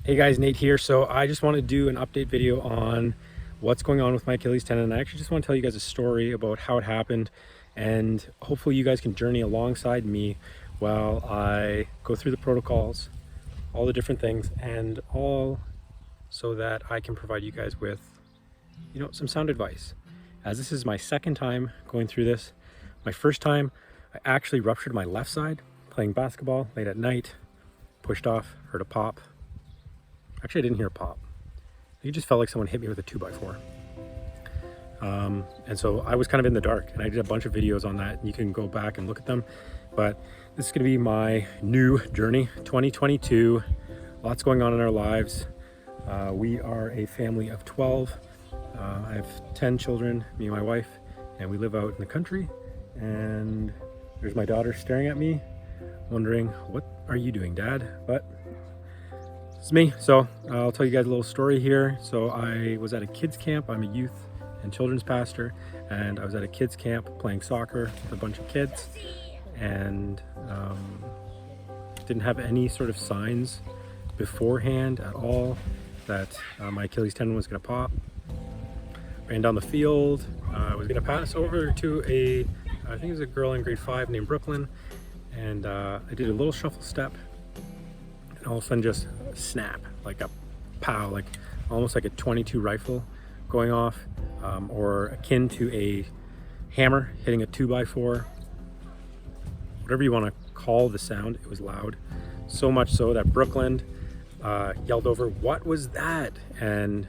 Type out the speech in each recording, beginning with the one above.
Hey guys, Nate here. So I just want to do an update video on what's going on with my Achilles tendon. I actually just want to tell you guys a story about how it happened, and hopefully you guys can journey alongside me while I go through the protocols, all the different things, and all so that I can provide you guys with, some sound advice. As this is my second time going through this. My first time, I actually ruptured my left side playing basketball late at night, pushed off, heard a pop. Actually, I didn't hear a pop. It just felt like someone hit me with a 2x4. And so I was kind of in the dark, and I did a bunch of videos on that. You can go back and look at them. But this is going to be my new journey, 2022. Lots going on in our lives. We are a family of 12. I have 10 children, me and my wife, and we live out in the country. And there's my daughter staring at me, wondering, what are you doing, Dad? But it's me. So I'll tell you guys a little story here. So I was at a kids camp. I'm a youth and children's pastor, and I was at a kids camp playing soccer with a bunch of kids, and didn't have any sort of signs beforehand at all that my Achilles tendon was going to pop. Ran down the field. I was going to pass over to I think it was a girl in grade 5 named Brooklyn, and I did a little shuffle step, and all of a sudden just snap, like a pow, like almost like a 22 rifle going off, or akin to a hammer hitting a 2x4. Whatever you want to call the sound, it was loud. So much so that Brooklyn yelled over, "What was that?" And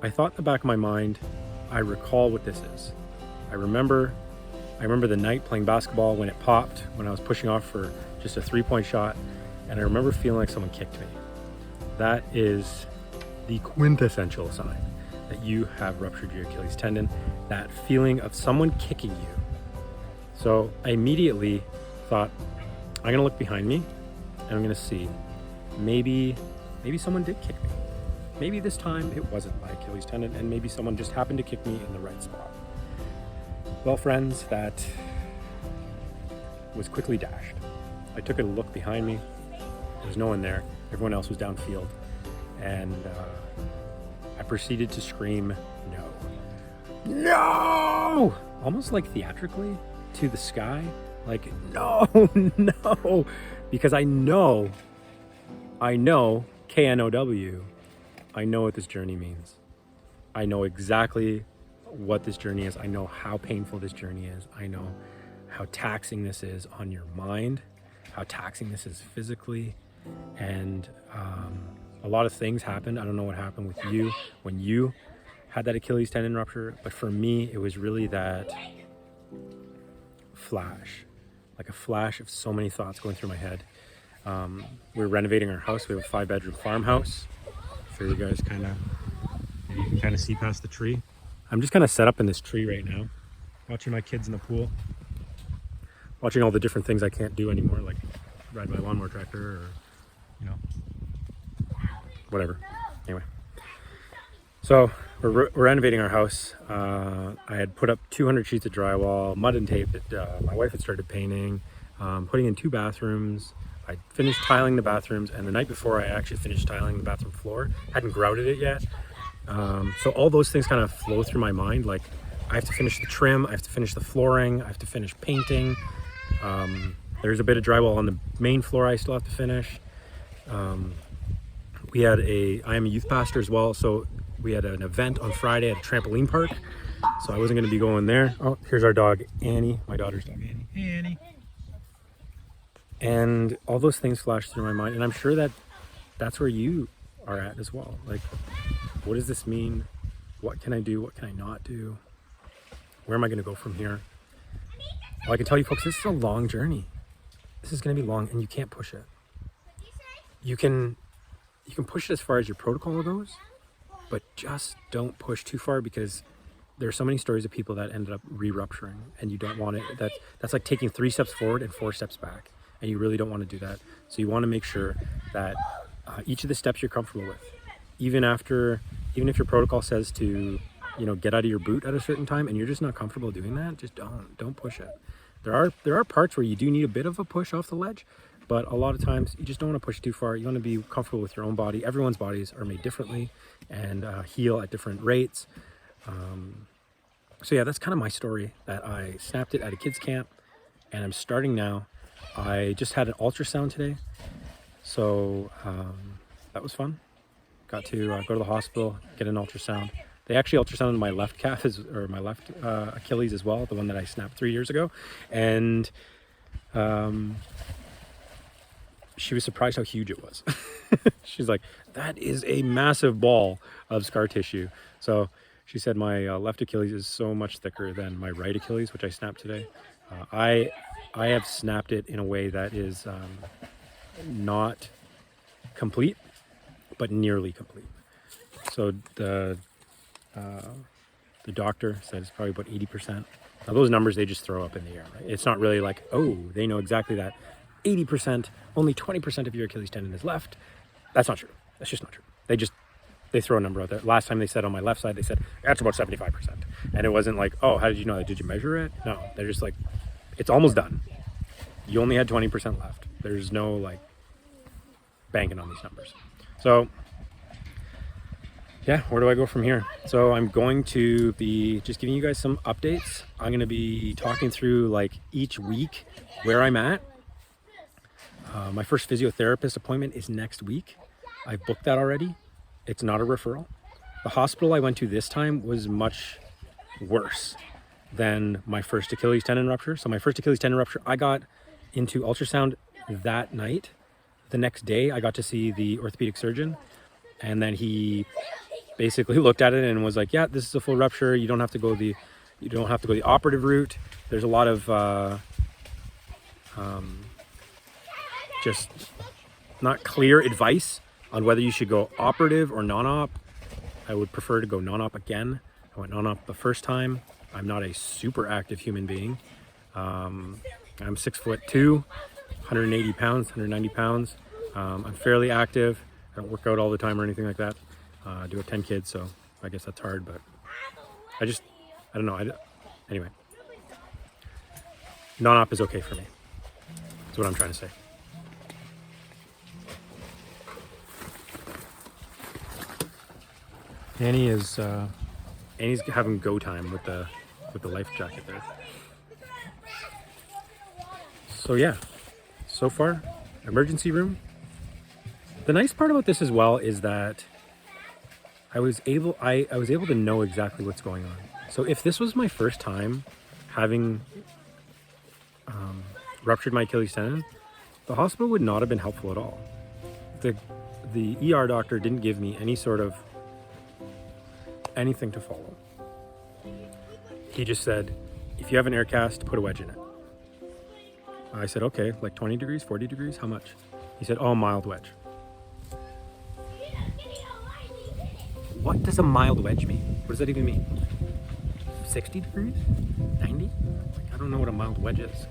I thought in the back of my mind, I recall what this is. I remember the night playing basketball when it popped, when I was pushing off for just a 3-point shot, and I remember feeling like someone kicked me. That is the quintessential sign that you have ruptured your Achilles tendon, that feeling of someone kicking you. So I immediately thought, I'm gonna look behind me and I'm gonna see, maybe someone did kick me. Maybe this time it wasn't my Achilles tendon, and maybe someone just happened to kick me in the right spot. Well, friends, that was quickly dashed. I took a look behind me. There was no one there. Everyone else was downfield. And I proceeded to scream, "No. No!" Almost like theatrically to the sky. Like, no, no. Because I know, KNOW, I know what this journey means. I know exactly what this journey is. I know how painful this journey is. I know how taxing this is on your mind, how taxing this is physically. And a lot of things happened. I don't know what happened with you when you had that Achilles tendon rupture, but for me, it was really that flash, like a flash of so many thoughts going through my head. We're renovating our house. We have a 5-bedroom farmhouse. So you guys you can kind of see past the tree. I'm just kind of set up in this tree right now, watching my kids in the pool, watching all the different things I can't do anymore, like ride my lawnmower tractor or, whatever. Anyway, so we're renovating our house. I had put up 200 sheets of drywall, mud and tape. My wife had started painting, putting in 2 bathrooms. I finished tiling the bathrooms, and the night before I actually finished tiling the bathroom floor. Hadn't grouted it yet. So all those things kind of flow through my mind. Like, I have to finish the trim, I have to finish the flooring, I have to finish painting. There's a bit of drywall on the main floor I still have to finish. I am a youth pastor as well, so we had an event on Friday at a trampoline park, so I wasn't going to be going there. Oh, here's our dog, Annie, my daughter's dog, Annie. Hey, Annie. And all those things flashed through my mind, and I'm sure that that's where you are at as well. Like, what does this mean? What can I do? What can I not do? Where am I going to go from here? Well, I can tell you folks, this is a long journey. This is going to be long, and you can't push it. You can push it as far as your protocol goes, but just don't push too far, because there are so many stories of people that ended up re-rupturing, and you don't want it. That's like taking 3 steps forward and 4 steps back, and you really don't want to do that. So you want to make sure that each of the steps you're comfortable with, even if your protocol says to, get out of your boot at a certain time, and you're just not comfortable doing that, just don't push it. There are parts where you do need a bit of a push off the ledge, but a lot of times you just don't want to push too far. You want to be comfortable with your own body. Everyone's bodies are made differently and heal at different rates. So yeah, that's kind of my story, that I snapped it at a kids camp and I'm starting now. I just had an ultrasound today, so that was fun. Got to go to the hospital, get an ultrasound. They actually ultrasounded my left calf, or my left Achilles as well, the one that I snapped 3 years ago. And she was surprised how huge it was. She's like, that is a massive ball of scar tissue. So she said my left Achilles is so much thicker than my right Achilles, which I snapped today. I have snapped it in a way that is not complete, but nearly complete. So the doctor said it's probably about 80%. Now those numbers, they just throw up in the air, right? It's not really like, oh, they know exactly that 80%, only 20% of your Achilles tendon is left. That's not true. That's just not true. They throw a number out there. Last time they said on my left side, they said, that's about 75%. And it wasn't like, oh, how did you know that? Did you measure it? No, they're just like, it's almost done. You only had 20% left. There's no like banking on these numbers. So yeah, where do I go from here? So I'm going to be just giving you guys some updates. I'm going to be talking through like each week where I'm at. My first physiotherapist appointment is next week. I've booked that already. It's not a referral. The hospital I went to this time was much worse than my first Achilles tendon rupture. So my first Achilles tendon rupture, I got into ultrasound that night. The next day I got to see the orthopedic surgeon, and then he basically looked at it and was like, yeah, this is a full rupture. You don't have to go the operative route. There's a lot of just not clear advice on whether you should go operative or non-op. I would prefer to go non-op again. I went non-op the first time. I'm not a super active human being. I'm 6'2", 180 pounds, 190 pounds. I'm fairly active. I don't work out all the time or anything like that. I do have 10 kids, so I guess that's hard, but I don't know. Anyway, non-op is okay for me. That's what I'm trying to say. Annie's having go time with the life jacket there. So yeah, so far, emergency room. The nice part about this as well is that I was able to know exactly what's going on. So if this was my first time having ruptured my Achilles tendon, the hospital would not have been helpful at all. The ER doctor didn't give me any sort of anything to follow. He just said, if you have an air cast, put a wedge in it. I said, okay, like 20 degrees, 40 degrees, how much? He said, oh, mild wedge. What does a mild wedge mean? What does that even mean? 60 degrees? 90? I don't know what a mild wedge is.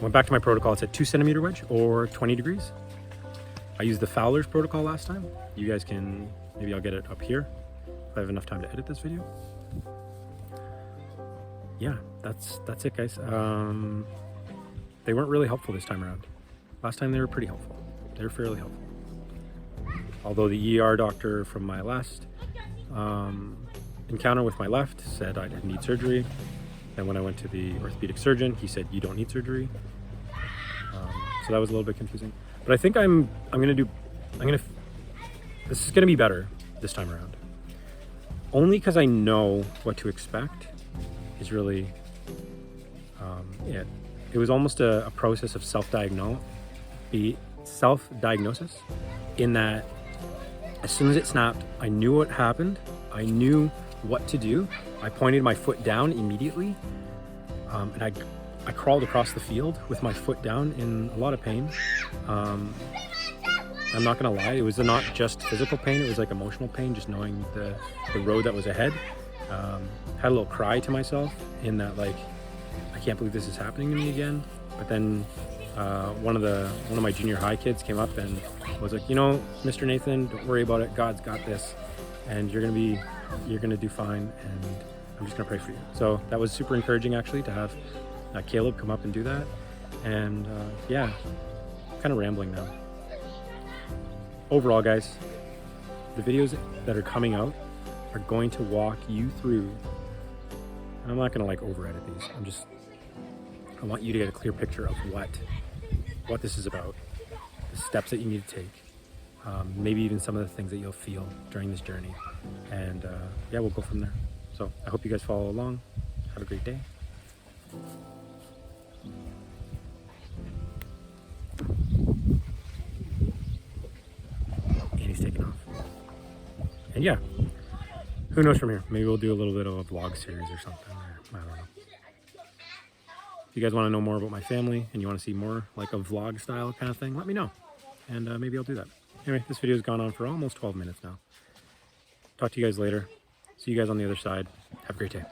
Went back to my protocol. It said 2 centimeter wedge or 20 degrees. I used the Fowler's protocol last time. You guys can, maybe I'll get it up here if I have enough time to edit this video. Yeah, that's it, guys. They weren't really helpful this time around. Last time they were pretty helpful. They were fairly helpful. Although the ER doctor from my last encounter with my left said I didn't need surgery. And when I went to the orthopedic surgeon, he said, you don't need surgery. So that was a little bit confusing. But I think this is gonna be better this time around. Only because I know what to expect is really it. It was almost a process of self-diagnosis in that as soon as it snapped, I knew what happened. I knew what to do. I pointed my foot down immediately, and I crawled across the field with my foot down in a lot of pain. I'm not gonna lie, it was not just physical pain, it was like emotional pain, just knowing the road that was ahead. Had a little cry to myself in that, like, I can't believe this is happening to me again. But then one of my junior high kids came up and was like, you know, Mr. Nathan, don't worry about it. God's got this, and you're gonna do fine, and I'm just gonna pray for you. So that was super encouraging, actually, to have Caleb come up and do that. And yeah, kind of rambling now. Overall, guys, the videos that are coming out are going to walk you through, and I'm not going to like over edit these. I want you to get a clear picture of what this is about, the steps that you need to take, maybe even some of the things that you'll feel during this journey. And yeah, we'll go from there. So I hope you guys follow along. Have a great day. And he's taking off. And yeah, who knows from here? Maybe we'll do a little bit of a vlog series or something. Or, I don't know. If you guys want to know more about my family and you want to see more like a vlog style kind of thing, let me know. And maybe I'll do that. Anyway, this video has gone on for almost 12 minutes now. Talk to you guys later. See you guys on the other side. Have a great day.